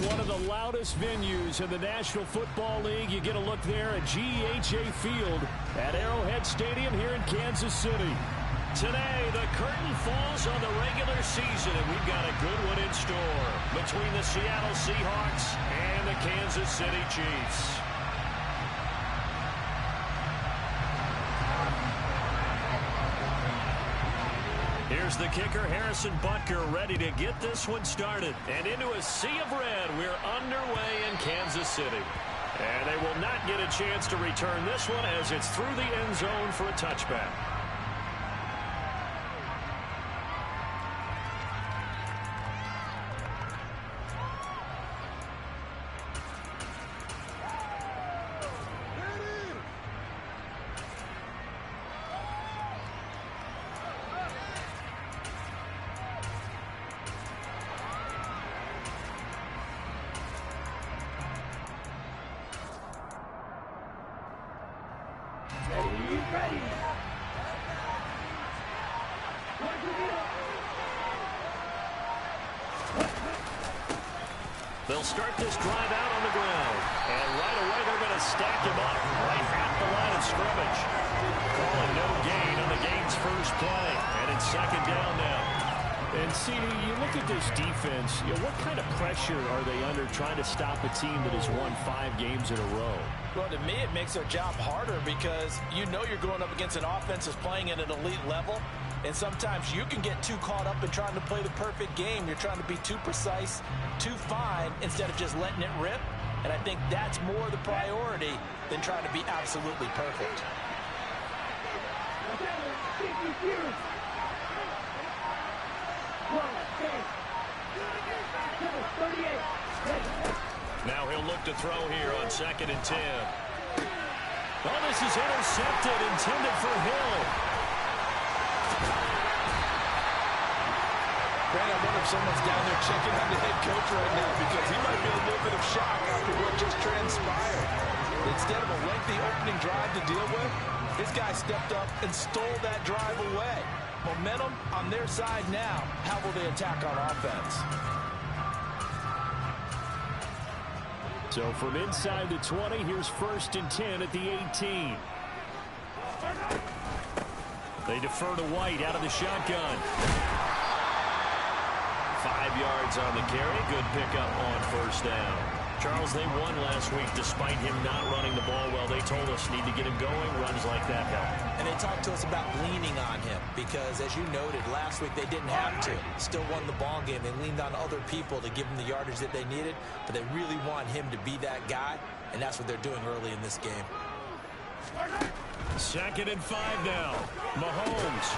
one of the loudest venues in the National Football League. You get a look there at GEHA Field at Arrowhead Stadium here in Kansas City. Today, the curtain falls on the regular season, and we've got a good one in store between the Seattle Seahawks and the Kansas City Chiefs. Here's the kicker, Harrison Butker, ready to get this one started. And into a sea of red, we're underway in Kansas City. And they will not get a chance to return this one as it's through the end zone for a touchback. They'll start this drive out on the ground. And right away they're going to stack him up right at the line of scrimmage. Calling no gain on the game's first play. And it's second down now. And CD, you look at this defense, what kind of pressure are they under trying to stop a team that has won 5 games in a row? Well, to me, it makes their job harder because you know you're going up against an offense that's playing at an elite level. And sometimes you can get too caught up in trying to play the perfect game. You're trying to be too precise, too fine, instead of just letting it rip. And I think that's more the priority than trying to be absolutely perfect. Now he'll look to throw here on 2nd and 10. Oh, this is intercepted, intended for Hill. Brad, I wonder if someone's down there checking on the head coach right now because he might be a little bit of shock after what just transpired. Instead of a lengthy opening drive to deal with, this guy stepped up and stole that drive away. Momentum on their side now. How will they attack on offense? So from inside the 20, here's 1st and 10 at the 18. They defer to White out of the shotgun. 5 yards on the carry. Good pickup on 1st down. Charles, they won last week despite him not running the ball well. They told us need to get him going. Runs like that help. And they talked to us about leaning on him because, as you noted, last week they didn't have to. Still won the ball game. They leaned on other people to give them the yardage that they needed, but they really want him to be that guy, and that's what they're doing early in this game. 2nd and 5 now. Mahomes.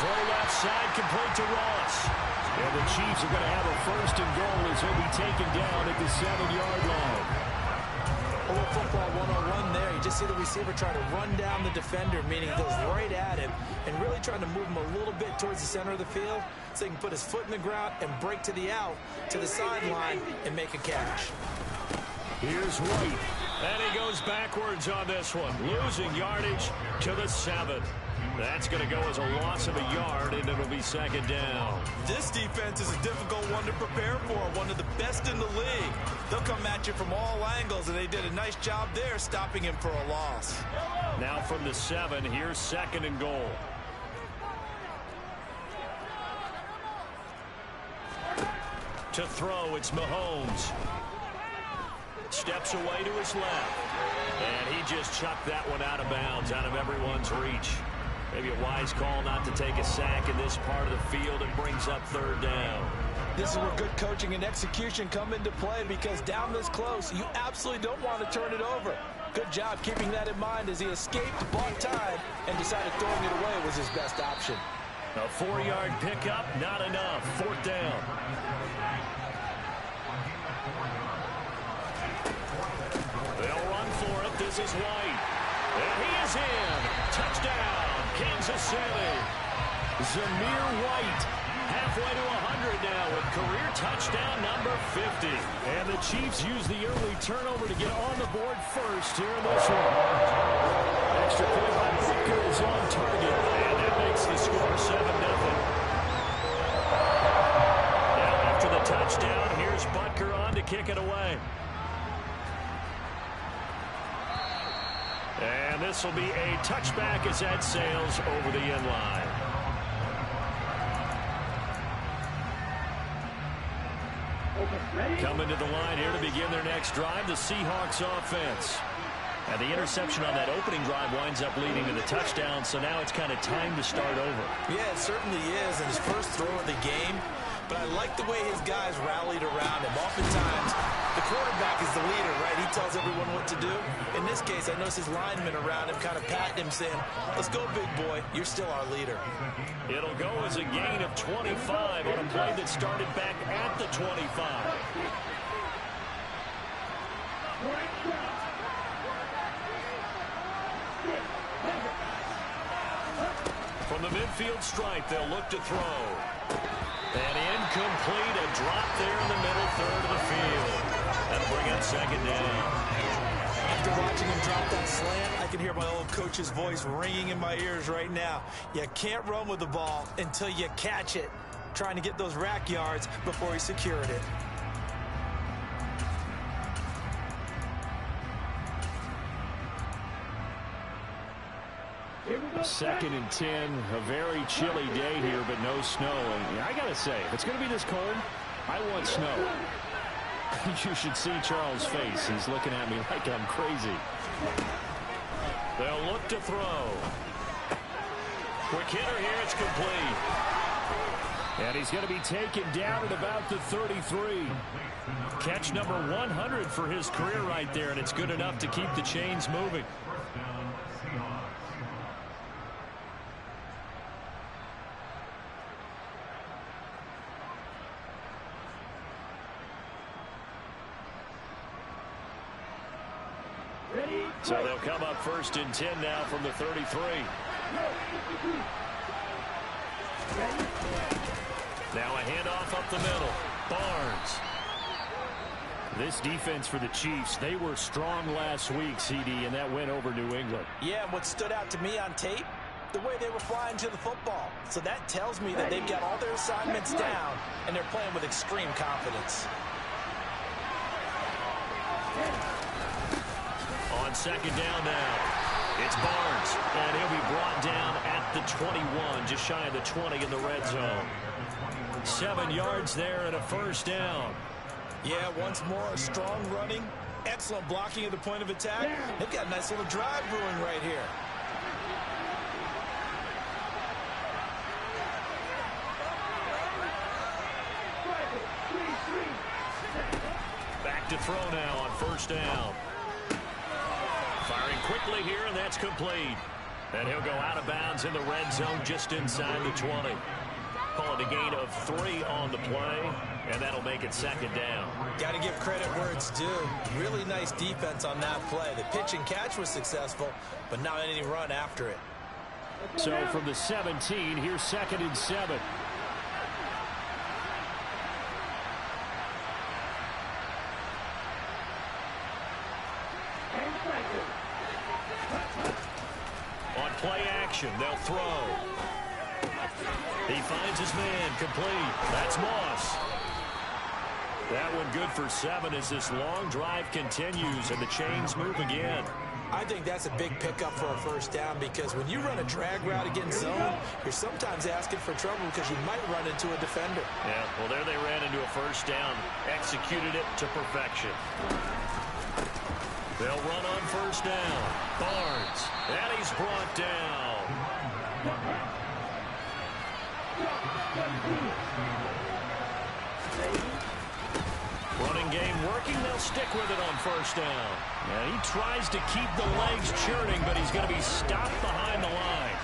Throw left side, complete to Ross. And the Chiefs are going to have a 1st and goal as he'll be taken down at the 7-yard line. A little football 101 there. You just see the receiver try to run down the defender, meaning he goes right at him and really trying to move him a little bit towards the center of the field so he can put his foot in the ground and break to the out, to the sideline, and make a catch. Here's White. And he goes backwards on this one, losing yardage to the 7. That's going to go as a loss of a yard, and it'll be 2nd down. This defense is a difficult one to prepare for, one of the best in the league. They'll come at you from all angles, and they did a nice job there stopping him for a loss. Now from the 7, here's 2nd and goal. To throw, it's Mahomes. Steps away to his left. And he just chucked that one out of bounds, out of everyone's reach. Maybe a wise call not to take a sack in this part of the field. It brings up 3rd down. This is where good coaching and execution come into play because down this close, you absolutely don't want to turn it over. Good job keeping that in mind as he escaped, bought time, and decided throwing it away was his best option. A 4-yard pickup, not enough. 4th down. They'll run for it. This is White. And he is in. Touchdown, Kansas City. Zamir White, halfway to 100 now with career touchdown number 50. And the Chiefs use the early turnover to get on the board first here in this one. Extra point by Butker is on target. And that makes the score 7-0. Now after the touchdown, here's Butker on to kick it away. play. And this will be a touchback as that sails over the end line. Coming to the line here to begin their next drive, the Seahawks offense. And the interception on that opening drive winds up leading to the touchdown, so now it's kind of time to start over. Yeah, it certainly is, and his first throw of the game. But I like the way his guys rallied around him. Oftentimes, the quarterback is the leader, right? He tells everyone what to do. In this case, I noticed his linemen around him kind of patting him, saying, let's go, big boy. You're still our leader. It'll go as a gain of 25 on a play that started back at the 25. From the midfield stripe, they'll look to throw. And incomplete, a drop there in the middle third of the field. That'll bring up second down. After watching him drop that slant, I can hear my old coach's voice ringing in my ears right now. You can't run with the ball until you catch it. Trying to get those rack yards before he secured it. Second and 10, a very chilly day here, but no snow. And I got to say, if it's going to be this cold, I want snow. You should see Charles' face. He's looking at me like I'm crazy. They'll look to throw. Quick hitter here, it's complete. And he's going to be taken down at about the 33. Catch number 100 for his career right there, and it's good enough to keep the chains moving. So they'll come up first and 10 now from the 33. Now a handoff up the middle. Barnes. This defense for the Chiefs, they were strong last week, CD, and that went over New England. Yeah, and what stood out to me on tape, the way they were flying to the football. So that tells me that they've got all their assignments down, and they're playing with extreme confidence. On second down now, it's Barnes, and he'll be brought down at the 21, just shy of the 20 in the red zone. 7 yards there and a first down. Yeah, once more, strong running, excellent blocking at the point of attack. They've got a nice little drive brewing right here. Back to throw now on first down. Firing quickly here, and that's complete. And he'll go out of bounds in the red zone just inside the 20. Call it a gain of 3 on the play, and that'll make it second down. Got to give credit where it's due. Really nice defense on that play. The pitch and catch was successful, but not any run after it. So from the 17, here's second and 7. On play action, they'll throw. He finds his man, complete. That's Moss. That one good for 7 as this long drive continues and the chains move again. I think that's a big pickup for a first down because when you run a drag route against zone, you're sometimes asking for trouble because you might run into a defender. Yeah, well, there they ran into a first down, executed it to perfection. They'll run on first down. Barnes, and he's brought down. Running game working. They'll stick with it on first down. Yeah, he tries to keep the legs churning, but he's going to be stopped behind the line.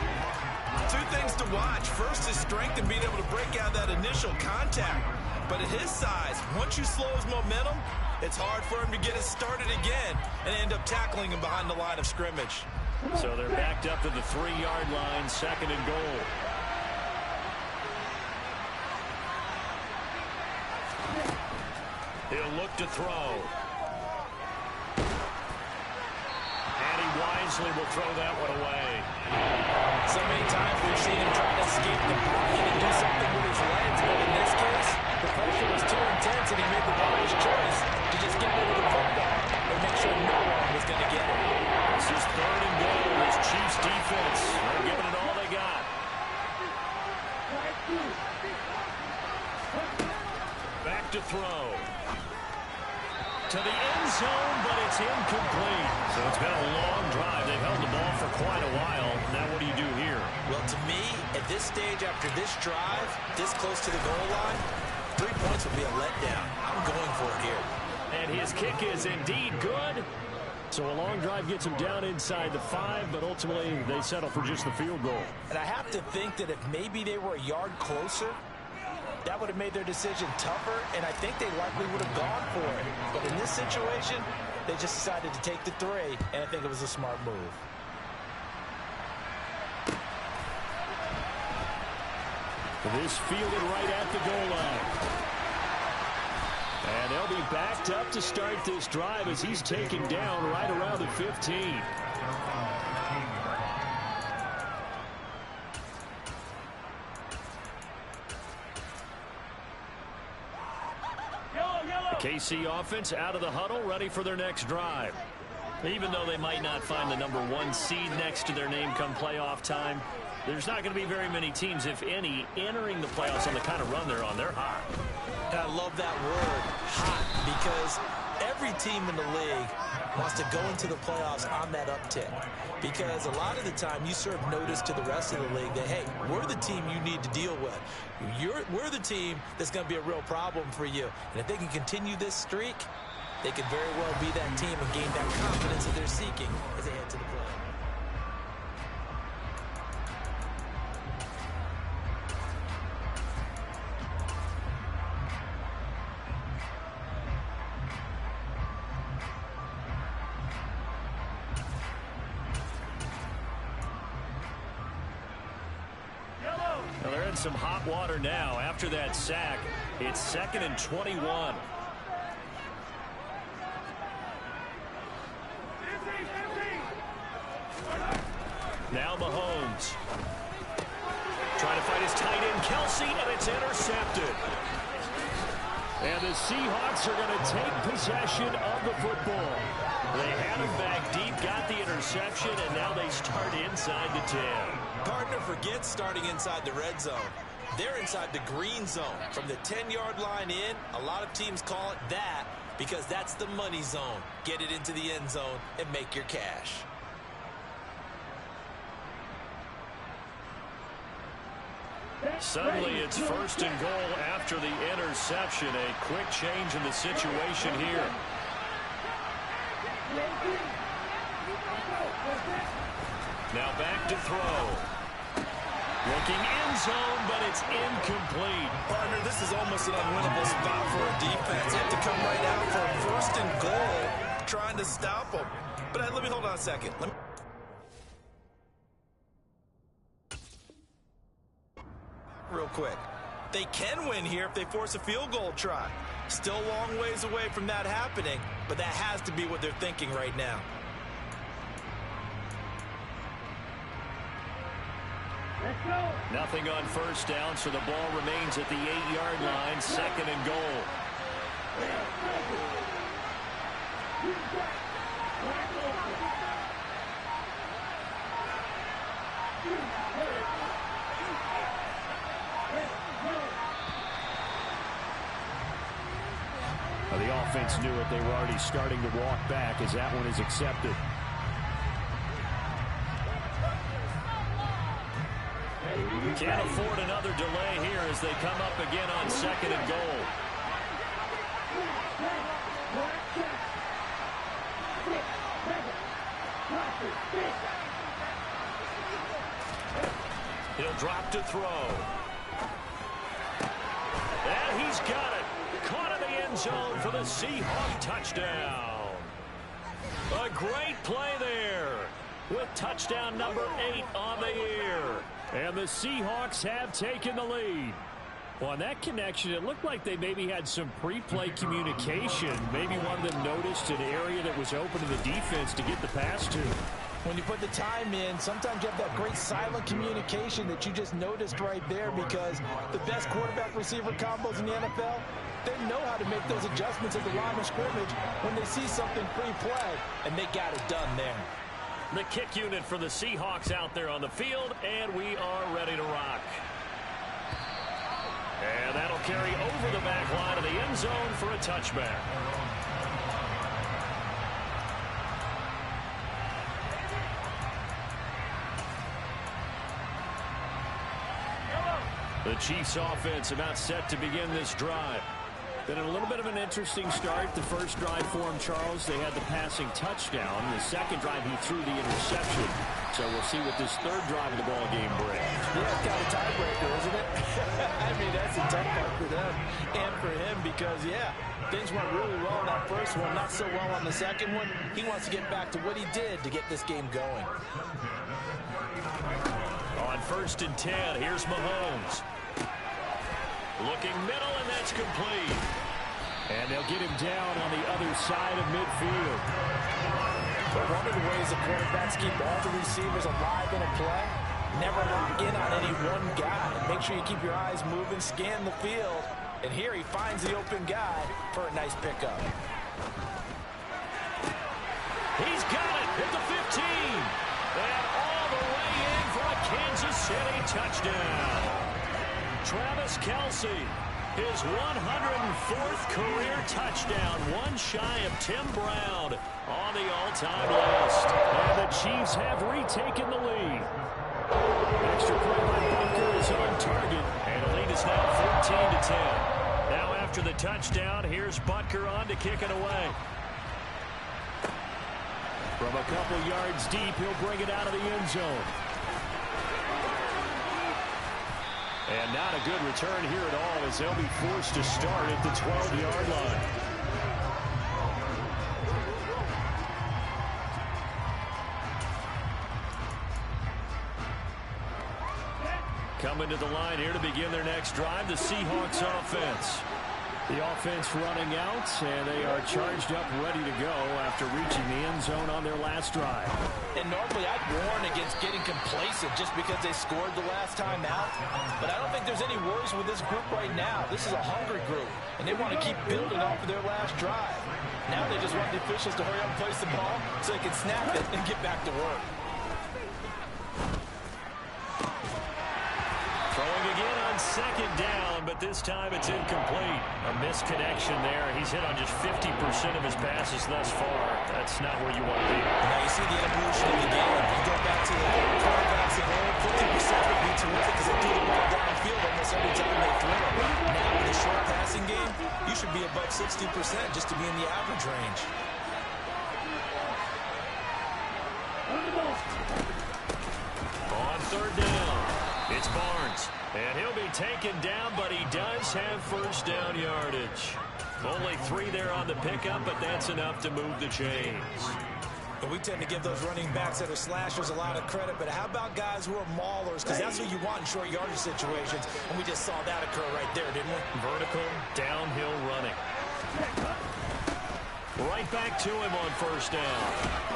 2 things to watch. First is strength and being able to break out that initial contact. But at his size, once you slow his momentum, it's hard for him to get it started again and end up tackling him behind the line of scrimmage. So they're backed up to the 3-yard line, second and goal. He'll look to throw. And he wisely will throw that one away. So many times we've seen him try to escape the blocking and do something with his legs, but in this case, the pressure was too intense and he made the wise choice to just just get rid of the football and make sure no one was going to get it. This is 3rd and goal. This Chiefs defense, they're giving it all they got. Back to throw. To the end zone, but it's incomplete. So it's been a long drive. They've held the ball for quite a while. Now what do you do here? Well, to me, at this stage after this drive, this close to the goal line, 3 points would be a letdown. I'm going for it here. And his kick is indeed good. So a long drive gets him down inside the 5, but ultimately they settle for just the field goal. And I have to think that if maybe they were a yard closer, that would have made their decision tougher, and I think they likely would have gone for it. But in this situation, they just decided to take the 3, and I think it was a smart move. This fielded right at the goal line. And they'll be backed up to start this drive as he's taken down right around the 15. KC offense out of the huddle, ready for their next drive. Even though they might not find the #1 seed next to their name come playoff time, there's not going to be very many teams, if any, entering the playoffs on the kind of run they're on. They're hot. And I love that word, hot, because every team in the league wants to go into the playoffs on that uptick. Because a lot of the time you serve notice to the rest of the league that, hey, we're the team you need to deal with. We're the team that's going to be a real problem for you. And if they can continue this streak, they could very well be that team and gain that confidence that they're seeking as they head to the playoffs. Well, they're in some hot water now. After that sack, it's 2nd and 21. Now Mahomes. Trying to fight his tight end, Kelsey, and it's intercepted. And the Seahawks are going to take possession of the football. They had him back deep, got the interception, and now they start inside the 10. Partner forgets starting inside the red zone. They're inside the green zone. From the 10-yard line in, a lot of teams call it that because that's the money zone. Get it into the end zone and make your cash. Suddenly it's 1st and goal after the interception. A quick change in the situation here. Now back to throw. Looking end zone, but it's incomplete. Partner, this is almost an unwinnable spot for a defense. They have to come right out for a 1st and goal, trying to stop them. But let me hold on a second. Real quick. They can win here if they force a field goal try. Still a long ways away from that happening, but that has to be what they're thinking right now. Nothing on 1st down, so the ball remains at the 8-yard line, 2nd and goal. Well, the offense knew it. They were already starting to walk back as that one is accepted. Can't afford another delay here as they come up again on 2nd and goal. He'll drop to throw. And he's got it. Caught in the end zone for the Seahawks touchdown. A great play there with touchdown number 8 on the year. And the Seahawks have taken the lead. Well, on that connection, it looked like they maybe had some pre-play communication. Maybe one of them noticed an area that was open to the defense to get the pass to. When you put the time in, sometimes you have that great silent communication that you just noticed right there, because the best quarterback-receiver combos in the NFL, they know how to make those adjustments at the line of scrimmage when they see something pre-play, and they got it done there. The kick unit for the Seahawks out there on the field, and we are ready to rock. And that'll carry over the back line of the end zone for a touchback. The Chiefs offense about set to begin this drive. Been a little bit of an interesting start. The first drive for him, Charles, they had the passing touchdown. The second drive, he threw the interception. So we'll see what this third drive of the ball game brings. Yeah, it's kind of tiebreaker, isn't it? I mean, that's a tough part for them and for him because, yeah, things went really well in that first one, not so well on the second one. He wants to get back to what he did to get this game going. On 1st and 10, here's Mahomes. Looking middle, and that's complete. And they'll get him down on the other side of midfield. But one of the ways the quarterbacks keep all the receivers alive in a play, never lock in on any one guy. Make sure you keep your eyes moving, scan the field. And here he finds the open guy for a nice pickup. He's got it at the 15. And all the way in for a Kansas City touchdown. Travis Kelce, his 104th career touchdown, one shy of Tim Brown on the all-time list. And the Chiefs have retaken the lead. Extra play by Bunker is on target. And the lead is now 14-10. Now after the touchdown, here's Butker on to kick it away. From a couple yards deep, he'll bring it out of the end zone. And not a good return here at all as they'll be forced to start at the 12-yard line. Coming to the line here to begin their next drive, the Seahawks offense. The offense running out, and they are charged up, ready to go after reaching the end zone on their last drive. And normally I'd warn against getting complacent just because they scored the last time out. But I don't think there's any worries with this group right now. This is a hungry group, and they want to keep building off of their last drive. Now they just want the officials to hurry up and place the ball so they can snap it and get back to work. Throwing again on 2nd down, but this time it's incomplete. A misconnection there. He's hit on just 50% of his passes thus far. That's not where you want to be. Now you see the evolution of the game. You go back to the quarterbacks of old, 50% would be terrific because they do the ball downfield almost every time they throw it. Now with a short passing game, you should be above 60% just to be in the average range. On 3rd down, it's Barnes. And he'll be taken down, but he does have first down yardage. Only 3 there on the pickup, but that's enough to move the chains. And we tend to give those running backs that are slashers a lot of credit, but how about guys who are maulers? Because that's what you want in short yardage situations. And we just saw that occur right there, didn't we? Vertical, downhill running. Right back to him on first down.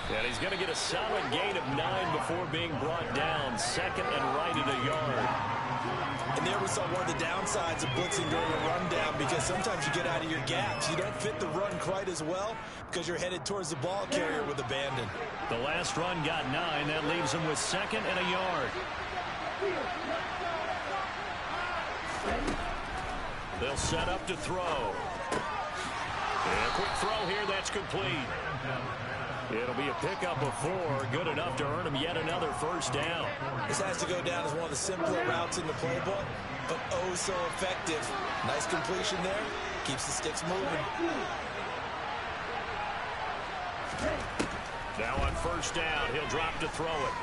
And he's going to get a solid gain of 9 before being brought down. 2nd and right at a yard. And there we saw one of the downsides of blitzing during a rundown because sometimes you get out of your gaps. You don't fit the run quite as well because you're headed towards the ball carrier with abandon. The last run got 9. That leaves him with 2nd and a yard. They'll set up to throw. And a quick throw here. That's complete. It'll be a pickup of 4, good enough to earn him yet another first down. This has to go down as one of the simpler routes in the playbook, but oh so effective. Nice completion there. Keeps the sticks moving. Now on first down, he'll drop to throw it.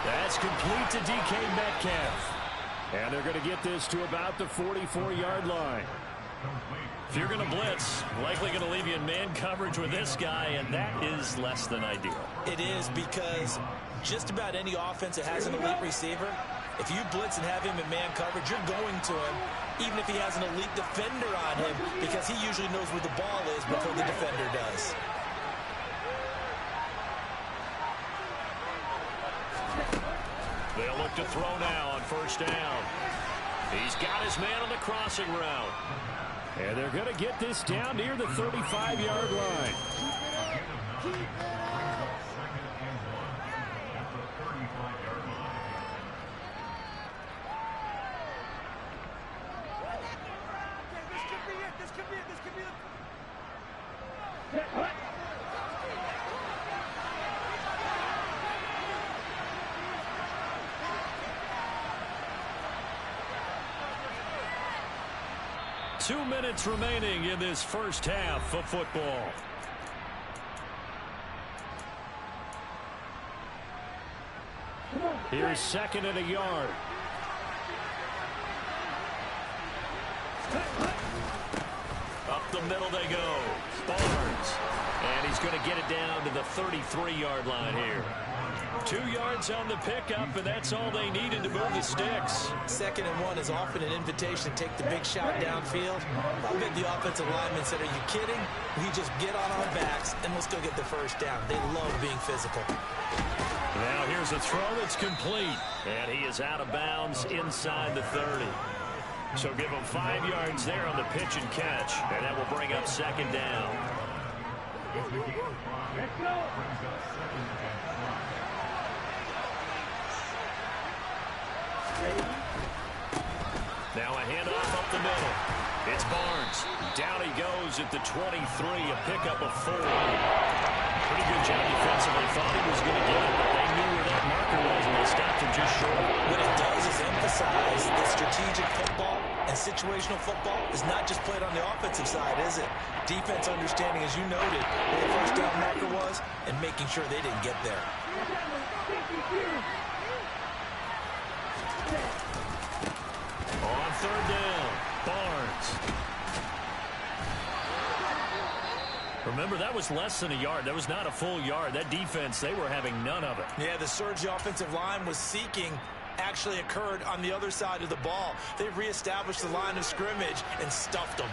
That's complete to DK Metcalf. And they're going to get this to about the 44-yard line. If you're going to blitz, likely going to leave you in man coverage with this guy, and that is less than ideal. It is because just about any offense that has an elite receiver, if you blitz and have him in man coverage, you're going to him, even if he has an elite defender on him, because he usually knows where the ball is before the defender does. They'll look to throw now on first down. He's got his man on the crossing route. And they're going to get this down near the 35-yard line. This could be it. Two minutes remaining in this first half of football. Here's second and a yard. Up the middle they go. Barnes. And he's going to get it down to the 33-yard line here. 2 yards on the pickup, and that's all they needed to move the sticks. 2nd and 1 is often an invitation to take the big shot downfield. I bet the offensive lineman said, are you kidding? We just get on our backs, and let's go get the first down. They love being physical. Now here's a throw that's complete. And he is out of bounds inside the 30. So give him 5 yards there on the pitch and catch. And that will bring up second down. Now a handoff up the middle. It's Barnes. Down he goes at the 23, a pickup of 4. Pretty good job defensively. Thought he was going to get it, but they knew where that marker was, and they stopped him just short. What it does is emphasize that strategic football and situational football is not just played on the offensive side, is it? Defense understanding, as you noted, where the first down marker was and making sure they didn't get there. On third down, Barnes. Remember, that was less than a yard. That was not a full yard. That defense, they were having none of it. Yeah, the surge the offensive line was seeking actually occurred on the other side of the ball. They reestablished the line of scrimmage and stuffed them.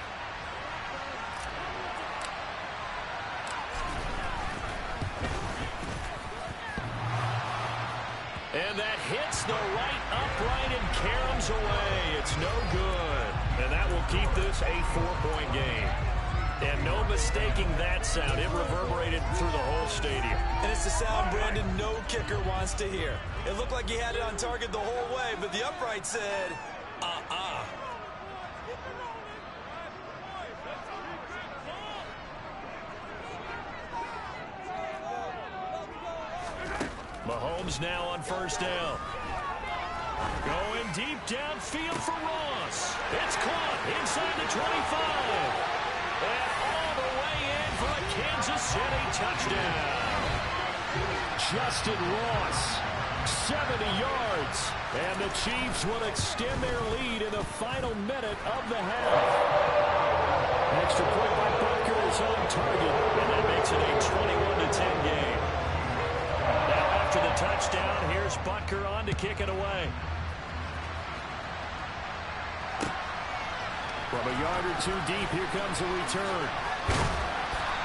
And that hits the right upright and caroms away. It's no good. And that will keep this a 4-point game. And no mistaking that sound. It reverberated through the whole stadium. And it's the sound, Brandon, no kicker wants to hear. It looked like he had it on target the whole way, but the upright said, Mahomes now on first down. Going deep downfield for Ross. It's caught inside the 25. And all the way in for a Kansas City touchdown. Justin Ross, 70 yards. And the Chiefs will extend their lead in the final minute of the half. Extra point by Butker is on target. And that makes it a 21-10 game. Now after the touchdown, here's Butker on to kick it away. From a yard or two deep, here comes a return.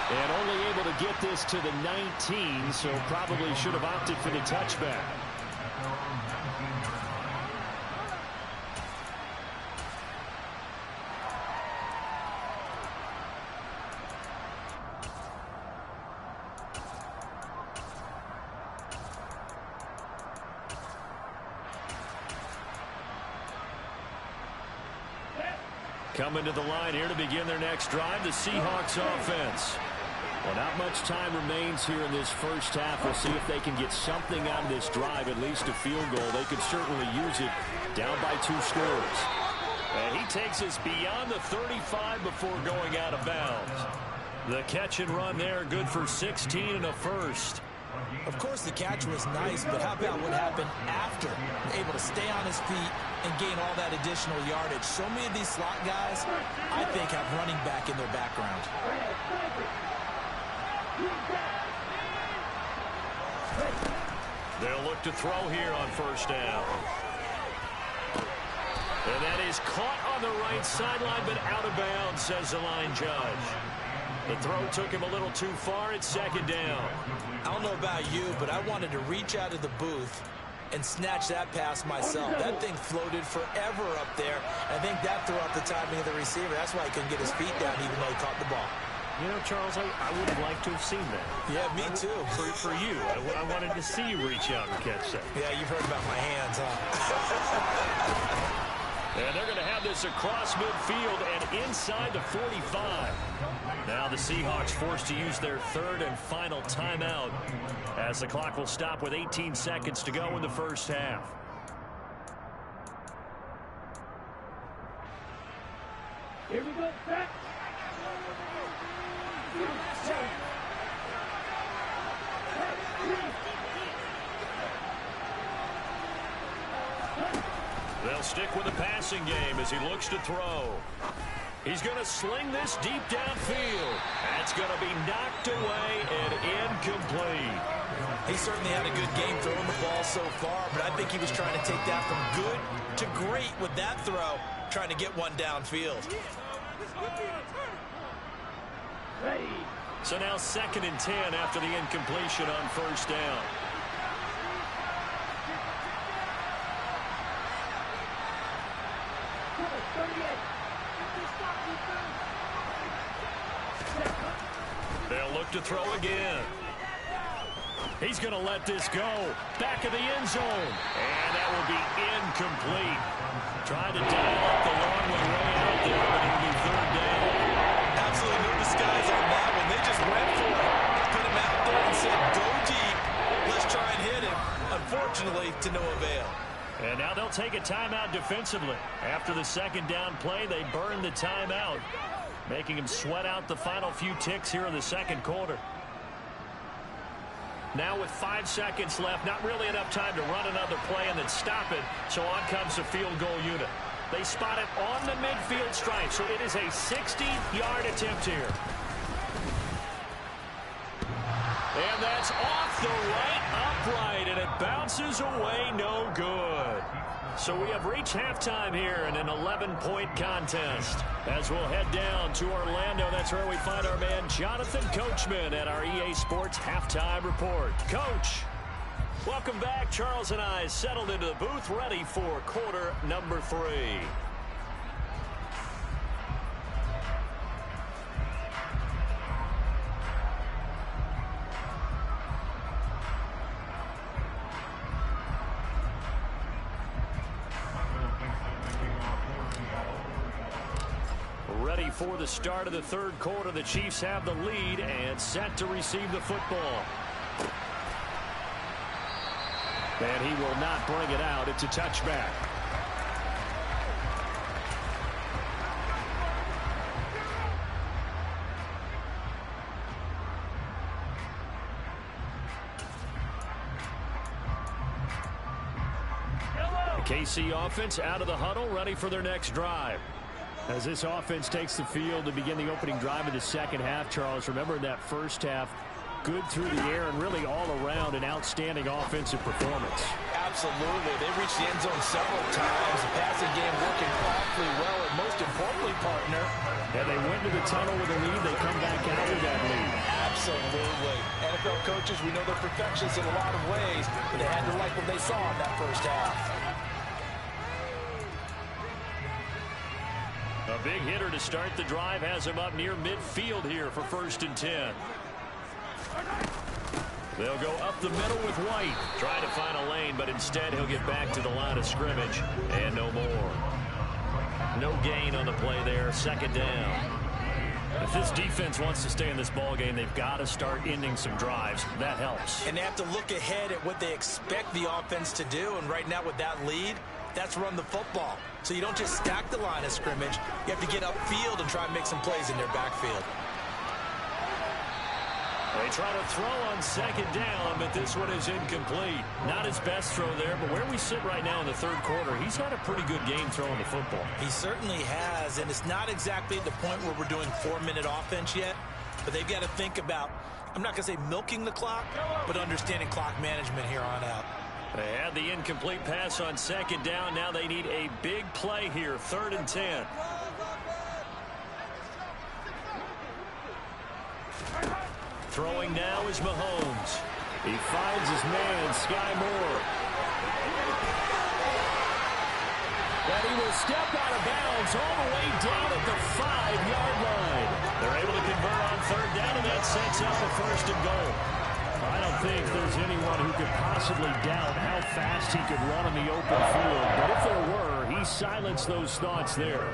And only able to get this to the 19, so probably should have opted for the touchback. Coming to the line here to begin their next drive, the Seahawks offense. Well, not much time remains here in this first half. We'll see if they can get something out of this drive, at least a field goal. They could certainly use it down by 2 scores. And he takes us beyond the 35 before going out of bounds. The catch and run there, good for 16 and a first. Of course, the catch was nice, but how about what happened after? Able to stay on his feet and gain all that additional yardage. So many of these slot guys, I think, have running back in their background. They'll look to throw here on first down. And that is caught on the right sideline, but out of bounds, says the line judge. The throw took him a little too far. It's second down. I don't know about you, but I wanted to reach out of the booth and snatch that pass myself. That thing floated forever up there. I think that threw off the timing of the receiver. That's why he couldn't get his feet down even though he caught the ball. You know, Charles, I would have liked to have seen that. Yeah, me too. For you. I wanted to see you reach out and catch that. Yeah, you've heard about my hands, huh? And they're going to have this across midfield and inside the 45. Now the Seahawks forced to use their third and final timeout as the clock will stop with 18 seconds to go in the first half. Here we go, back. They'll stick with the passing game as he looks to throw. He's going to sling this deep downfield. That's going to be knocked away and incomplete. He certainly had a good game throwing the ball so far, but I think he was trying to take that from good to great with that throw, trying to get one downfield. So now 2nd and 10 after the incompletion on first down. They'll look to throw again. He's going to let this go. Back of the end zone. And that will be incomplete. Trying to dial up the long way out there, but it'll be 3rd down. Absolutely no disguise on that one. They just went for it. Put him out there and said, go deep. Let's try and hit him. Unfortunately, to no avail. And now they'll take a timeout defensively. After the 2nd down play, they burn the timeout, making him sweat out the final few ticks here in the 2nd quarter. Now with 5 seconds left, not really enough time to run another play and then stop it, so on comes the field goal unit. They spot it on the midfield stripe, so it is a 60-yard attempt here. And that's off the right upright, and it bounces away no good. So we have reached halftime here in an 11-point contest. As we'll head down to Orlando, that's where we find our man Jonathan Coachman at our EA Sports Halftime Report. Coach, welcome back. Charles and I settled into the booth ready for quarter number 3. Ready for the start of the 3rd quarter. The Chiefs have the lead and set to receive the football. And he will not bring it out. It's a touchback. The KC offense out of the huddle, ready for their next drive. As this offense takes the field to begin the opening drive of the 2nd half, Charles, remember in that first half, good through the air and really all around an outstanding offensive performance. Absolutely. They reached the end zone several times. The passing game working awfully well, and most importantly, partner. And they went to the tunnel with a lead. They come back out with that lead. Absolutely. NFL coaches, we know they're perfectionists in a lot of ways, but they had to like what they saw in that first half. A big hitter to start the drive has him up near midfield here for 1st and 10. They'll go up the middle with White. Trying to find a lane, but instead he'll get back to the line of scrimmage. And no more. No gain on the play there. 2nd down. If this defense wants to stay in this ball game, they've got to start ending some drives. That helps. And they have to look ahead at what they expect the offense to do. And right now with that lead, that's run the football. So you don't just stack the line of scrimmage. You have to get upfield and try and make some plays in their backfield. They try to throw on 2nd down, but this one is incomplete. Not his best throw there, but where we sit right now in the 3rd quarter, he's had a pretty good game throwing the football. He certainly has, and it's not exactly at the point where we're doing 4-minute offense yet, but they've got to think about, I'm not going to say milking the clock, but understanding clock management here on out. They had the incomplete pass on 2nd down. Now they need a big play here, 3rd and 10. Throwing now is Mahomes. He finds his man, Sky Moore. And he will step out of bounds all the way down at the 5-yard line. They're able to convert on third down, and that sets up a first and goal. I don't think there's anyone who could possibly doubt how fast he could run in the open field. But if there were, he silenced those thoughts there.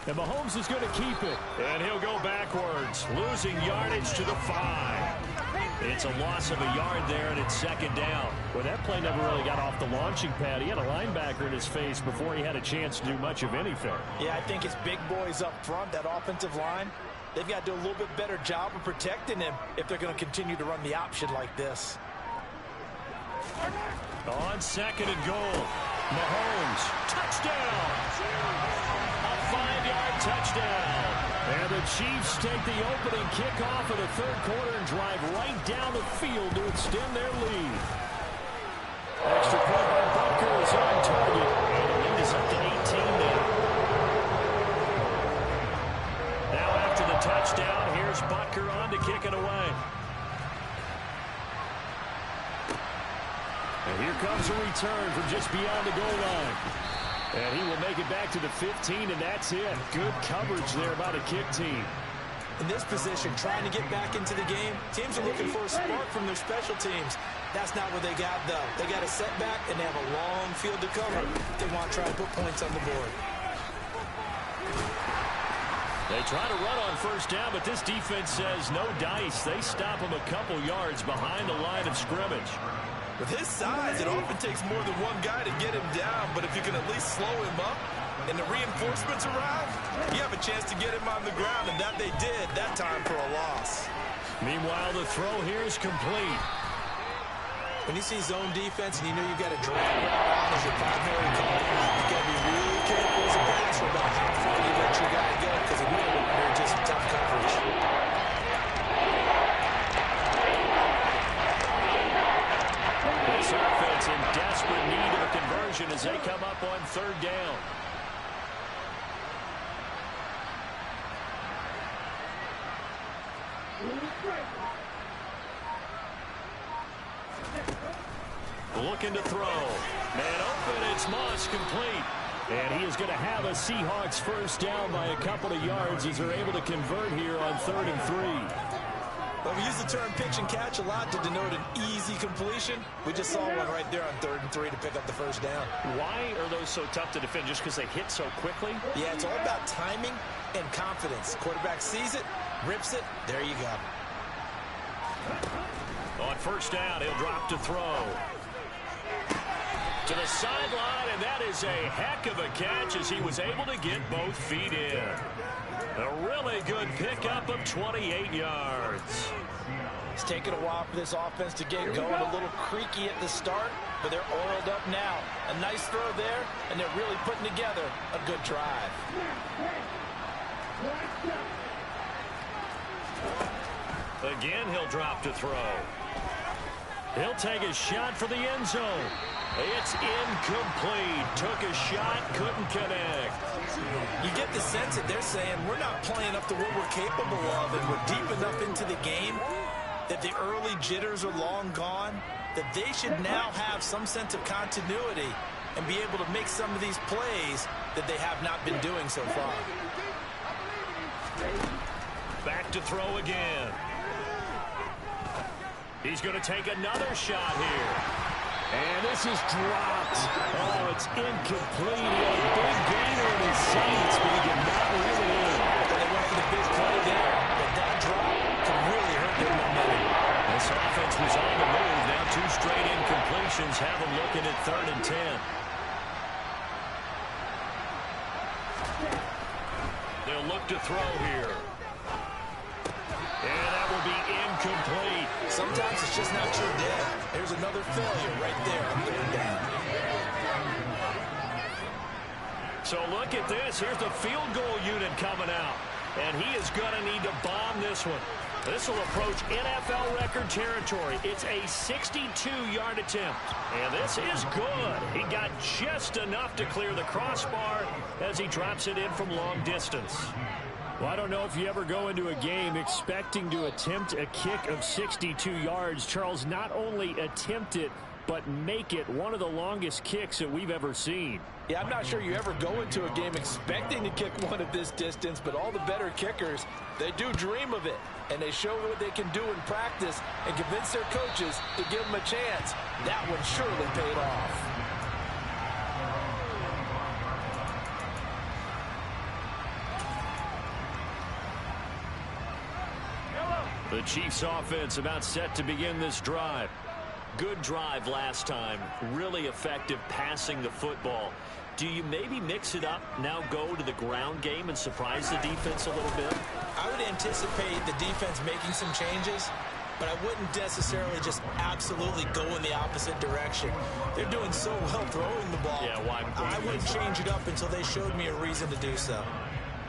And Mahomes is going to keep it. And he'll go backwards, losing yardage to the 5. It's a loss of a yard there, and it's second down. Well, that play never really got off the launching pad. He had a linebacker in his face before he had a chance to do much of anything. Yeah, I think it's big boys up front, that offensive line. They've got to do a little bit better job of protecting him if they're going to continue to run the option like this. On second and goal, Mahomes, touchdown! A 5-yard touchdown. And the Chiefs take the opening kickoff of the third quarter and drive right down the field to extend their lead. Extra point by Butker is on target. And the lead is up to 18 now. Now after the touchdown, here's Butker on to kick it away. And here comes a return from just beyond the goal line. And he will make it back to the 15, and that's it. Good coverage there by the kick team. In this position, trying to get back into the game, teams are looking for a spark from their special teams. That's not what they got, though. They got a setback, and they have a long field to cover. They want to try to put points on the board. They try to run on first down, but this defense says no dice. They stop him a couple yards behind the line of scrimmage. With his size, it often takes more than one guy to get him down, but if you can at least slow him up and the reinforcements arrive, you have a chance to get him on the ground, and that they did that time for a loss. Meanwhile, the throw here is complete. When you see zone defense and you know you've got a drag route on as your primary call, you've got to be really careful as a passer about how far you let your guy go, because if you don't, they're just tough coverage. This offense in desperate need of a conversion as they come up on third down. Looking to throw. Man open, it's Moss, complete. And he is going to have a Seahawks first down by a couple of yards as they're able to convert here on 3rd and 3. Well, we use the term pitch and catch a lot to denote an easy completion. We just saw one right there on 3rd and 3 to pick up the first down. Why are those so tough to defend? Just because they hit so quickly? Yeah, it's all about timing and confidence. Quarterback sees it, rips it, there you go. On first down, he'll drop to throw. To the sideline, and that is a heck of a catch as he was able to get both feet in. A really good pickup of 28 yards. It's taken a while for this offense to get going. A little creaky at the start, but they're oiled up now. A nice throw there, and they're really putting together a good drive. Again, he'll drop to throw. He'll take a shot for the end zone. It's incomplete. Took a shot, couldn't connect. You get the sense that they're saying we're not playing up to what we're capable of, and we're deep enough into the game that the early jitters are long gone, that they should now have some sense of continuity and be able to make some of these plays that they have not been doing so far. Back to throw again. He's going to take another shot here. And this is dropped. Oh, it's incomplete. He had a big gainer in his sights, but he did not reel it in. They went for the big play there, but that drop could really hurt their momentum. This offense was on the move. Now 2 straight incompletions have them looking at 3rd and 10. They'll look to throw here. And that will be incomplete. Sometimes it's just not your day. There's another failure right there on 3rd down. So look at this. Here's the field goal unit coming out. And he is going to need to bomb this one. This will approach NFL record territory. It's a 62-yard attempt. And this is good. He got just enough to clear the crossbar as he drops it in from long distance. Well, I don't know if you ever go into a game expecting to attempt a kick of 62 yards. Charles, not only attempt it, but make it one of the longest kicks that we've ever seen. Yeah, I'm not sure you ever go into a game expecting to kick one of this distance, but all the better kickers, they do dream of it, and they show what they can do in practice and convince their coaches to give them a chance. That one surely paid off. The Chiefs offense about set to begin this drive. Good drive last time. Really effective passing the football. Do you maybe mix it up, now go to the ground game and surprise the defense a little bit? I would anticipate the defense making some changes, but I wouldn't necessarily just absolutely go in the opposite direction. They're doing so well throwing the ball. Yeah, well, I wouldn't change it up until they showed me a reason to do so.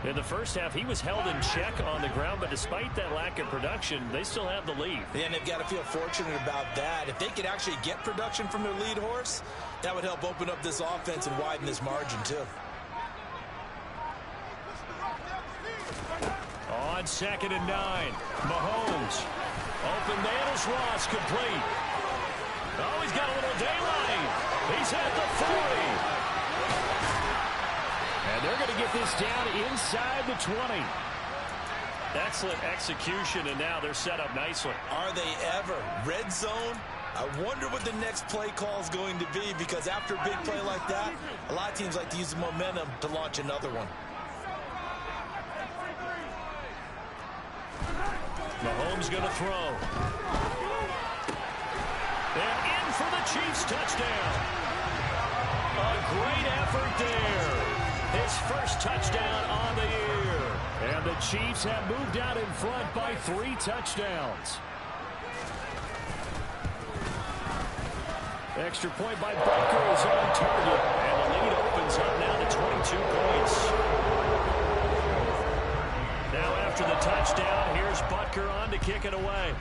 In the first half, he was held in check on the ground, but despite that lack of production, they still have the lead. And they've got to feel fortunate about that. If they could actually get production from their lead horse, that would help open up this offense and widen this margin, too. On 2nd and 9, Mahomes. Open man is Ross, complete. Oh, he's got a little daylight. He's at the 40. And they're going to get this down inside the 20. Excellent execution, and now they're set up nicely. Are they ever? Red zone? I wonder what the next play call is going to be, because after a big play like that, a lot of teams like to use the momentum to launch another one. Mahomes going to throw. And in for the Chiefs touchdown. A great effort there. His first touchdown on the year. And the Chiefs have moved out in front by 3 touchdowns. Extra point by Butker is on target. And the lead opens up now to 22 points. Now after the touchdown, here's Butker on to kick it away.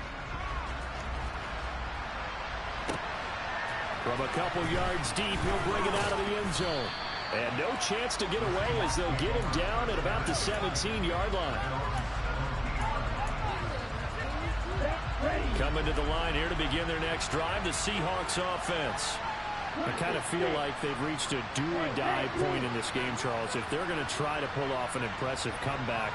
From a couple yards deep, he'll bring it out of the end zone. And no chance to get away as they'll get him down at about the 17-yard line. Coming to the line here to begin their next drive, the Seahawks offense. I kind of feel like they've reached a do-or-die point in this game, Charles. If they're going to try to pull off an impressive comeback,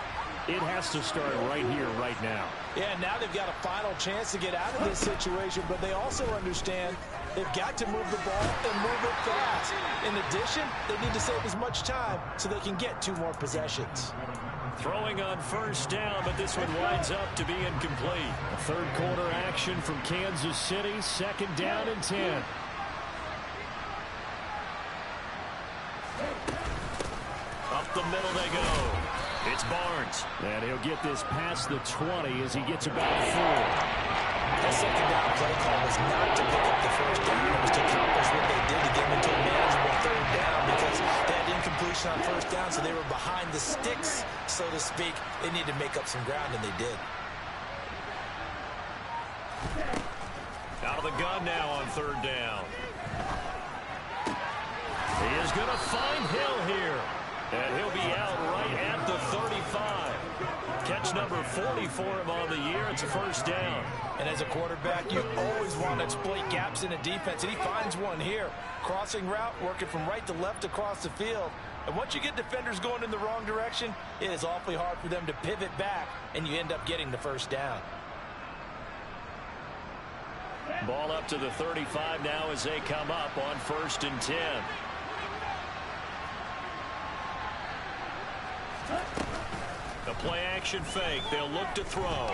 it has to start right here, right now. Yeah, now they've got a final chance to get out of this situation, but they also understand they've got to move the ball and move it fast. In addition, they need to save as much time so they can get 2 more possessions. Throwing on first down, but this one winds up to be incomplete. A third quarter action from Kansas City, 2nd down and 10. Up the middle they go. It's Barnes. And he'll get this past the 20 as he gets about 4. That 2nd down play call was not to pick up the first down. It was to accomplish what they did to get into a manageable 3rd down, because they had incompletion on first down, so they were behind the sticks, so to speak. They needed to make up some ground, and they did. Out of the gun now on 3rd down. He is going to find Hill here. And he'll be out right at the 35. Catch number 40 for him on the year. It's a first down. And as a quarterback, you always want to exploit gaps in a defense, and he finds one here. Crossing route, working from right to left across the field. And once you get defenders going in the wrong direction, it is awfully hard for them to pivot back, and you end up getting the first down. Ball up to the 35 now as they come up on 1st and 10. The play-action fake. They'll look to throw.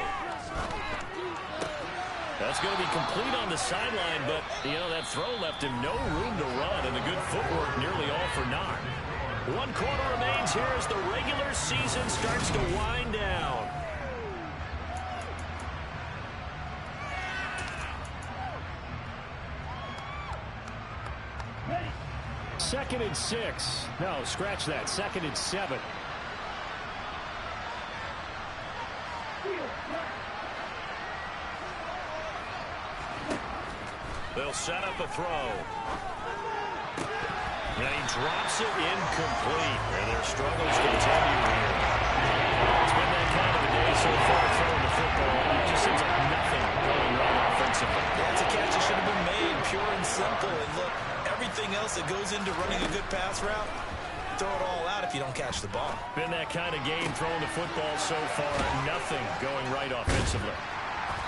That's going to be complete on the sideline, but, that throw left him no room to run, and the good footwork nearly all for naught. 1 quarter remains here as the regular season starts to wind down. Second and 6. No, scratch that. 2nd and 7. They'll set up a throw. And he drops it incomplete. And their struggles continue here. It's been that kind of a day so far throwing the football. It just seems like nothing going right offensively. Yeah, it's a catch that should have been made, pure and unless it goes into running a good pass route, throw it all out if you don't catch the ball. Been that kind of game throwing the football so far. Nothing going right offensively.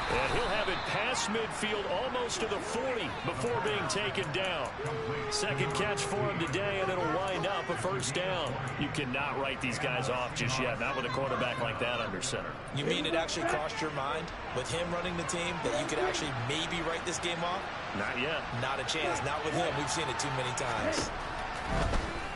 And he'll have it past midfield almost to the 40 before being taken down. Second catch for him today, and it'll wind up a first down. You cannot write these guys off just yet, not with a quarterback like that under center. You mean it actually crossed your mind with him running the team that you could actually maybe write this game off? Not yet. Not a chance. Not with him. We've seen it too many times.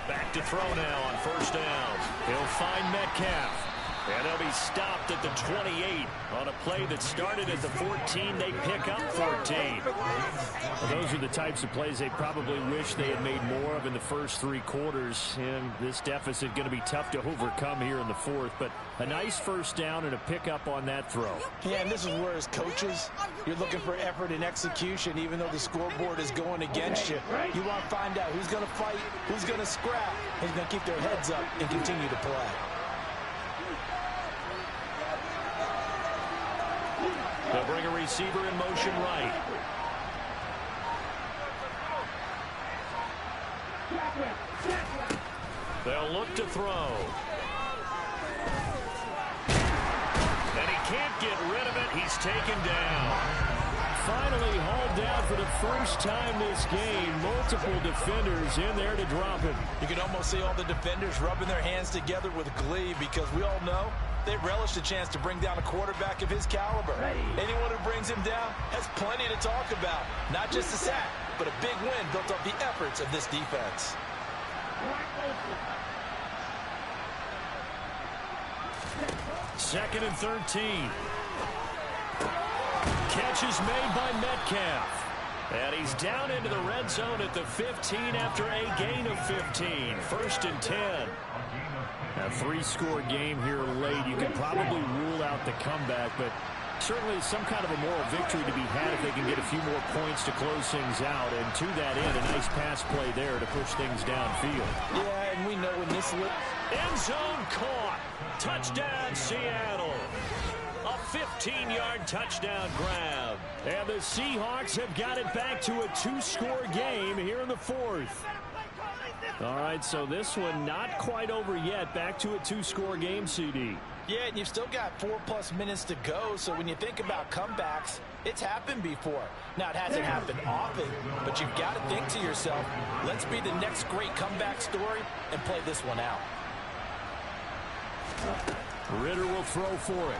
Back to throw now on first down. He'll find Metcalf. And they'll be stopped at the 28 on a play that started at the 14. They pick up 14. Well, those are the types of plays they probably wish they had made more of in the first three quarters. And this deficit going to be tough to overcome here in the fourth. But a nice first down and a pickup on that throw. Yeah, and this is where as coaches, you're looking for effort and execution. Even though the scoreboard is going against you, you want to find out who's going to fight, who's going to scrap, who's going to keep their heads up and continue to play. They'll bring a receiver in motion right. They'll look to throw. And he can't get rid of it. He's taken down. Finally hauled down for the first time this game. Multiple defenders in there to drop him. You can almost see all the defenders rubbing their hands together with glee because we all know they relish the chance to bring down a quarterback of his caliber. Anyone who brings him down has plenty to talk about. Not just a sack, but a big win built off the efforts of this defense. Second and 13. Catch is made by Metcalf. And he's down into the red zone at the 15 after a gain of 15. First and 10. A three-score game here late. You can probably rule out the comeback, but certainly some kind of a moral victory to be had if they can get a few more points to close things out. And to that end, a nice pass play there to push things downfield. Yeah, and we know when this end zone caught. Touchdown, Seattle. A 15-yard touchdown grab. And the Seahawks have got it back to a two-score game here in the fourth. All right, so this one not quite over yet. Back to a two-score game, CD. Yeah, and you've still got 4+ minutes to go, so when you think about comebacks, it's happened before. Now, it hasn't happened often, but you've got to think to yourself, let's be the next great comeback story and play this one out. Ritter will throw for it.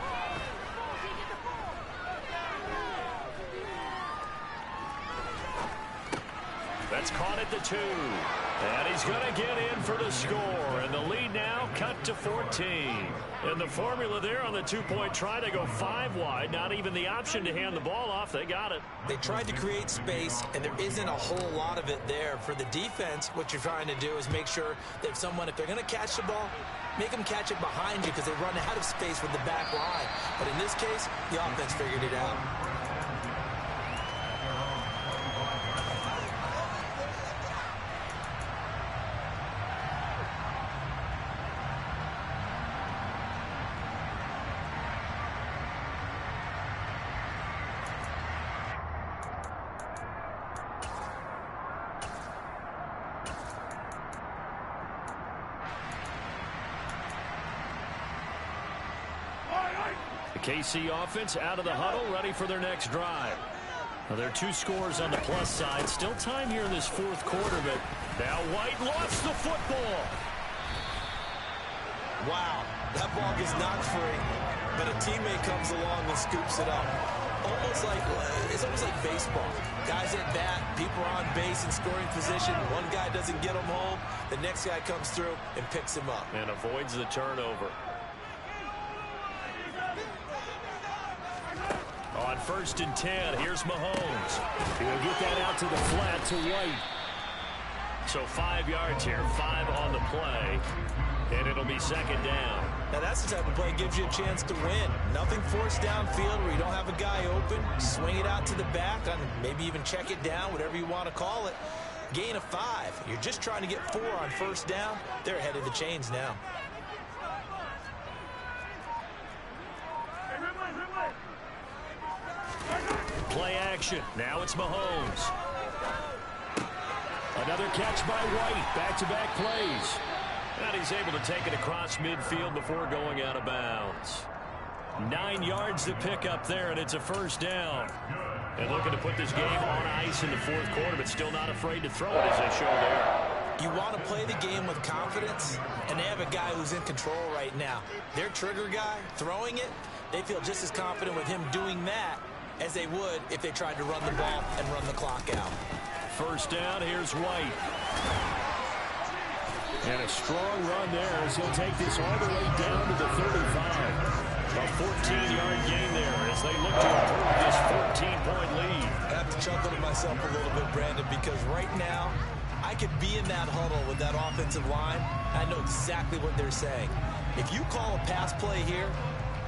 That's caught at the 2. And he's going to get in for the score. And the lead now cut to 14. And the formula there on the two-point try to go 5 wide. Not even the option to hand the ball off. They got it. They tried to create space, and there isn't a whole lot of it there. For the defense, what you're trying to do is make sure that if they're going to catch the ball, make them catch it behind you because they run out of space with the back line. But in this case, the offense figured it out. The KC offense out of the huddle, ready for their next drive. Well, there are 2 scores on the plus side. Still time here in this fourth quarter, but now White lost the football. Wow, that ball gets knocked free, but a teammate comes along and scoops it up. It's almost like baseball. Guys at bat, people are on base in scoring position. One guy doesn't get him home. The next guy comes through and picks him up. And avoids the turnover. On first and 10, here's Mahomes. He'll get that out to the flat to White. So 5 yards here, 5 on the play. And it'll be second down. Now that's the type of play that gives you a chance to win. Nothing forced downfield where you don't have a guy open. Swing it out to the back, and maybe even check it down, whatever you want to call it. Gain of 5. You're just trying to get 4 on first down. They're ahead of the chains now. Play action. Now it's Mahomes. Another catch by White. Back-to-back plays. And he's able to take it across midfield before going out of bounds. 9 yards to pick up there, and it's a first down. And looking to put this game on ice in the fourth quarter, but still not afraid to throw it as they show there. You want to play the game with confidence, and they have a guy who's in control right now. Their trigger guy, throwing it, they feel just as confident with him doing that as they would if they tried to run the ball and run the clock out. First down, here's White. And a strong run there as he'll take this all the way down to the 35. A 14-yard gain there as they look to improve this 14-point lead. I have to chuckle to myself a little bit, Brandon, because right now I could be in that huddle with that offensive line. I know exactly what they're saying. If you call a pass play here,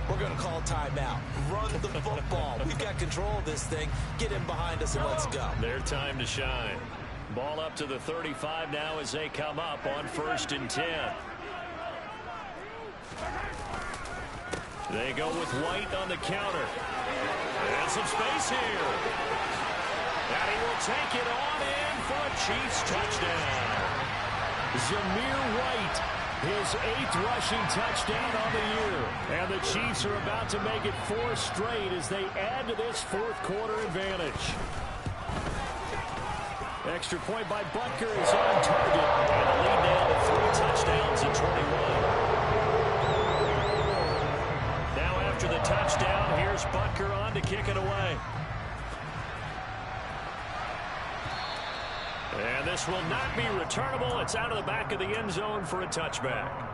we're going to call timeout. Run the football. We've got control of this thing. Get in behind us and let's go. Their time to shine. Ball up to the 35 now as they come up on 1st and 10. They go with White on the counter. And some space here. And he will take it on in for a Chiefs touchdown. Zamir White, his 8th rushing touchdown on the year. And the Chiefs are about to make it 4 straight as they add to this fourth quarter advantage. Extra point by Butker is on target. And the lead now to 3 touchdowns in 21. After the touchdown, here's Butker on to kick it away. And this will not be returnable. It's out of the back of the end zone for a touchback.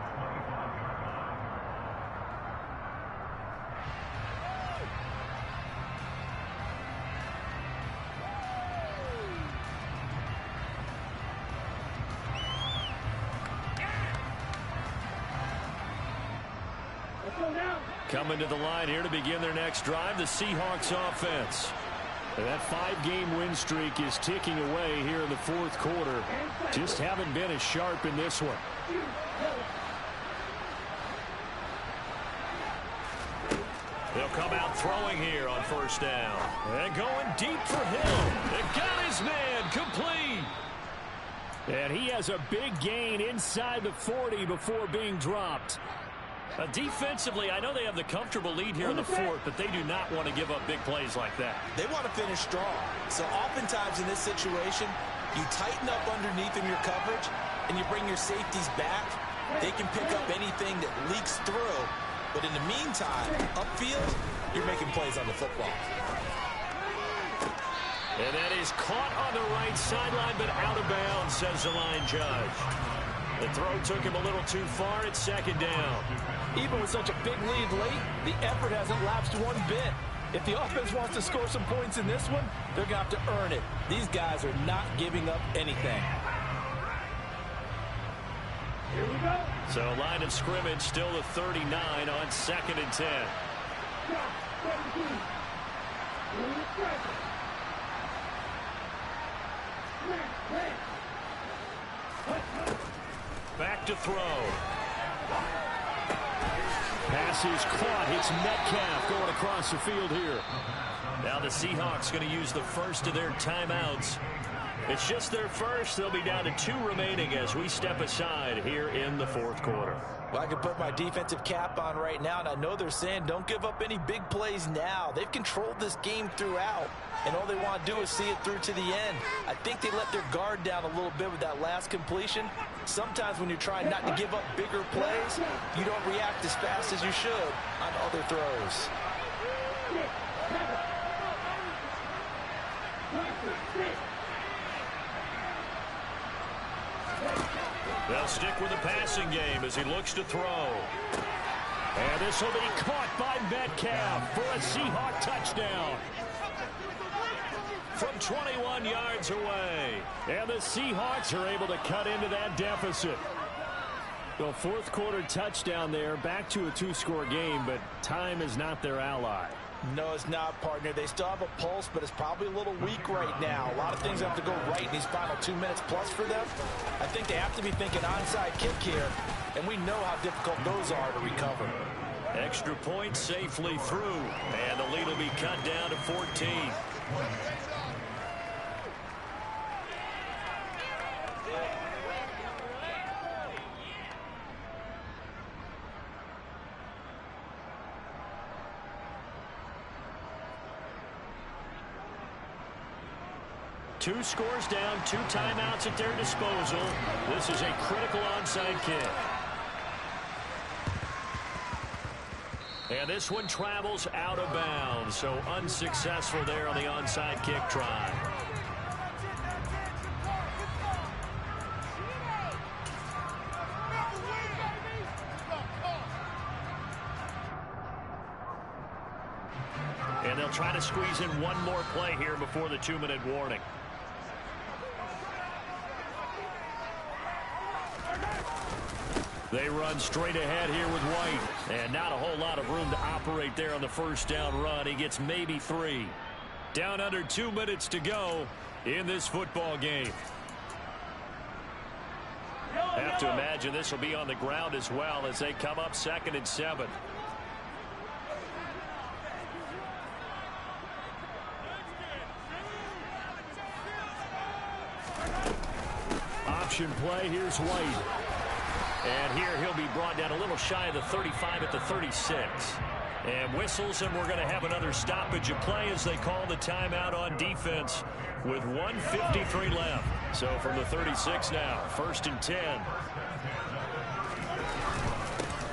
Coming to the line here to begin their next drive, the Seahawks offense. And that 5-game win streak is ticking away here in the fourth quarter. Just haven't been as sharp in this one. They'll come out throwing here on 1st down. And going deep for Hill. They got his man complete. And he has a big gain inside the 40 before being dropped. Defensively, I know they have the comfortable lead here in the fourth, but they do not want to give up big plays like that. They want to finish strong. So oftentimes in this situation, you tighten up underneath in your coverage, and you bring your safeties back. They can pick up anything that leaks through. But in the meantime, upfield, you're making plays on the football. And that is caught on the right sideline, but out of bounds, says the line judge. The throw took him a little too far. It's 2nd down. Even with such a big lead late, the effort hasn't lapsed one bit. If the offense wants to score some points in this one, they're going to have to earn it. These guys are not giving up anything. Here we go. So line of scrimmage still the 39 on 2nd and 10. Back to throw. Pass is caught. It's Metcalf going across the field here. Now the Seahawks going to use the first of their timeouts. It's just their first. They'll be down to 2 remaining as we step aside here in the fourth quarter. Well, I can put my defensive cap on right now, and I know they're saying don't give up any big plays now. They've controlled this game throughout, and all they want to do is see it through to the end. I think they let their guard down a little bit with that last completion. Sometimes when you're trying not to give up bigger plays, you don't react as fast as you should on other throws. They'll stick with the passing game as he looks to throw. And this will be caught by Metcalf for a Seahawk touchdown. From 21 yards away. And the Seahawks are able to cut into that deficit. The fourth quarter touchdown there, back to a 2-score game, but time is not their ally. No, it's not, partner. They still have a pulse, but it's probably a little weak right now. A lot of things have to go right in these final 2 minutes plus for them. I think they have to be thinking onside kick here, and we know how difficult those are to recover. Extra point safely through, and the lead will be cut down to 14. 2 scores down, 2 timeouts at their disposal. This is a critical onside kick. And this one travels out of bounds, so unsuccessful there on the onside kick try. And they'll try to squeeze in one more play here before the 2-minute warning. They run straight ahead here with White. And not a whole lot of room to operate there on the first down run. He gets maybe 3. Down under 2 minutes to go in this football game. Have to imagine this will be on the ground as well as they come up 2nd and 7. Option play. Here's White. And here he'll be brought down a little shy of the 35 at the 36. And whistles, and we're going to have another stoppage of play as they call the timeout on defense with 1:53 left. So from the 36 now, 1st and 10.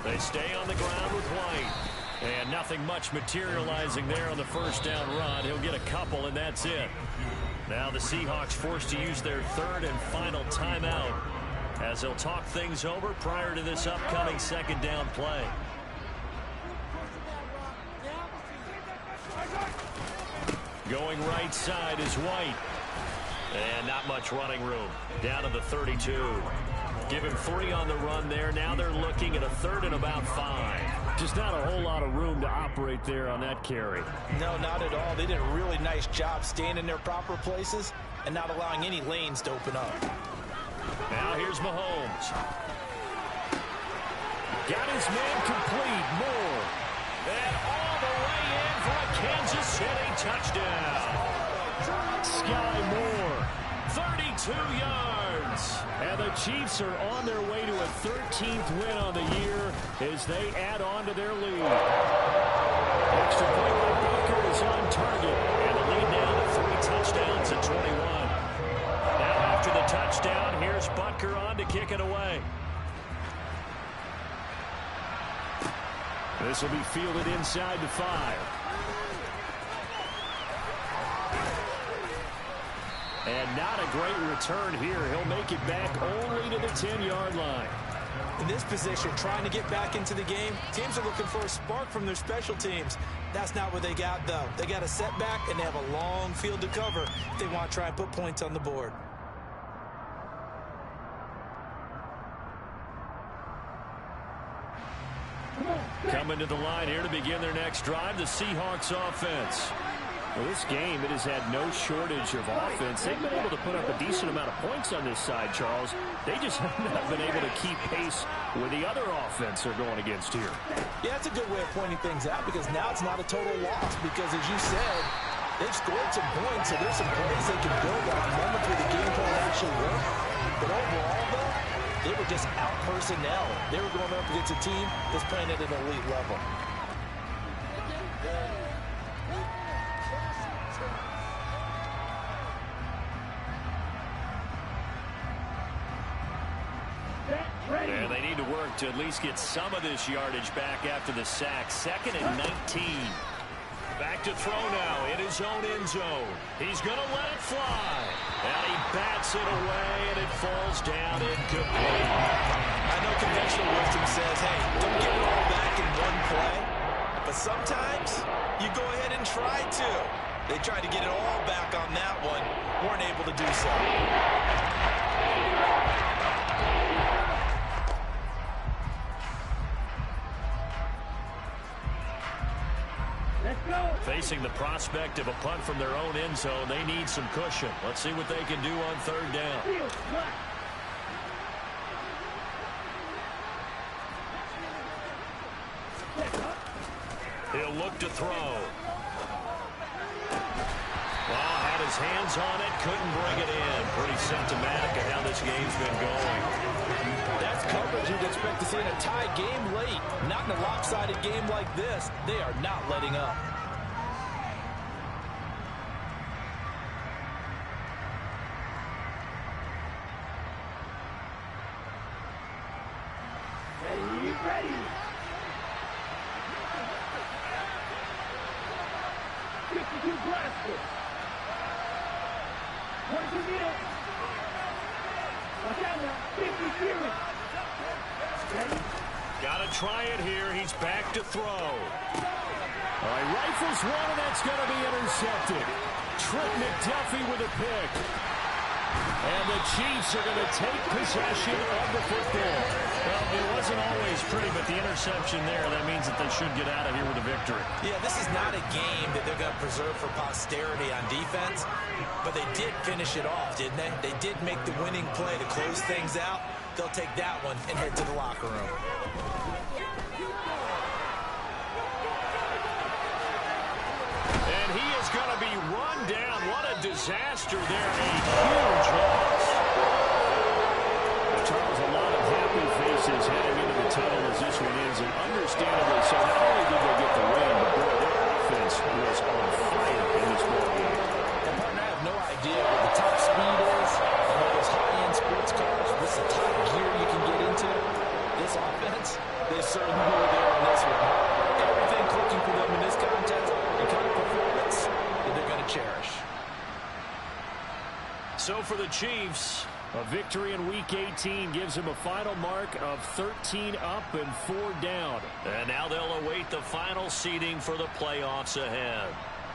They stay on the ground with White. And nothing much materializing there on the first down run. He'll get a couple, and that's it. Now the Seahawks forced to use their 3rd and final timeout as they'll talk things over prior to this upcoming 2nd down play. Going right side is White. And not much running room. Down to the 32. Give him 3 on the run there. Now they're looking at a 3rd and about 5. Just not a whole lot of room to operate there on that carry. No, not at all. They did a really nice job staying in their proper places and not allowing any lanes to open up. Now here's Mahomes. Got his man complete. Moore. And all the way in for a Kansas City touchdown. Sky Moore. 32 yards. And the Chiefs are on their way to a 13th win on the year as they add on to their lead. Extra point by Baker is on target. And the lead now to 3 touchdowns at 21. Now after the touchdown, here's Butker on to kick it away. This will be fielded inside the 5. And not a great return here. He'll make it back only to the 10-yard line. In this position, trying to get back into the game, teams are looking for a spark from their special teams. That's not what they got, though. They got a setback, and they have a long field to cover if they want to try and put points on the board. Coming to the line here to begin their next drive, the Seahawks offense. Well, this game, it has had no shortage of offense. They've been able to put up a decent amount of points on this side, Charles. They just have not been able to keep pace with the other offense they're going against here. Yeah, that's a good way of pointing things out because now it's not a total loss because, as you said, they've scored some points, so there's some plays they can build on moments where the game plan actually worked. But overall, though, they were just out personnel. They were going up against a team that's playing at an elite level. And they need to work to at least get some of this yardage back after the sack. 2nd and 19. Back to throw now in his own end zone. He's going to let it fly. And he bats it away, and it falls down incomplete. I know conventional wisdom says, hey, don't get it all back in one play. But sometimes you go ahead and try to. They tried to get it all back on that one. Weren't able to do so. Facing the prospect of a punt from their own end zone, they need some cushion. Let's see what they can do on 3rd down. He'll look to throw. Well, had his hands on it, couldn't bring it in. Pretty symptomatic of how this game's been going. That's coverage you'd expect to see in a tie game late. Not in a lopsided game like this. They are not letting up. 52 Glasgow. 22 minutes. Wakanda, 50 Fury. Ready? Got to try it here. He's back to throw. All right, rifles one, and that's going to be intercepted. Trent McDuffie with a pick. And the Chiefs are going to take possession of the football. Well, it wasn't always pretty, but the interception there, that means that they should get out of here with a victory. Yeah, this is not a game that they're going to preserve for posterity on defense, but they did finish it off, didn't they? They did make the winning play to close things out. They'll take that one and head to the locker room. And he is going to be run down. What a disaster there. A huge loss. Charles, a lot of happy faces heading into the tunnel as this one ends, and understandably so. Not only did they get the win, but boy, their offense was on fire in this ball game. And partner, I have no idea what the top speed is. I know those high-end sports cars, what's the top gear you can get into. This offense, they certainly were there on this one. Everything clicking for them in this contest, the kind of performance that they're going to cherish. So for the Chiefs, a victory in Week 18 gives them a final mark of 13 up and 4 down. And now they'll await the final seeding for the playoffs ahead.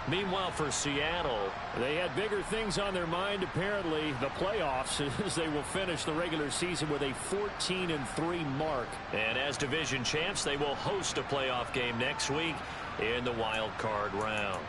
Meanwhile, for Seattle, they had bigger things on their mind, apparently, the playoffs, as they will finish the regular season with a 14-3 mark. And as division champs, they will host a playoff game next week in the wild card round.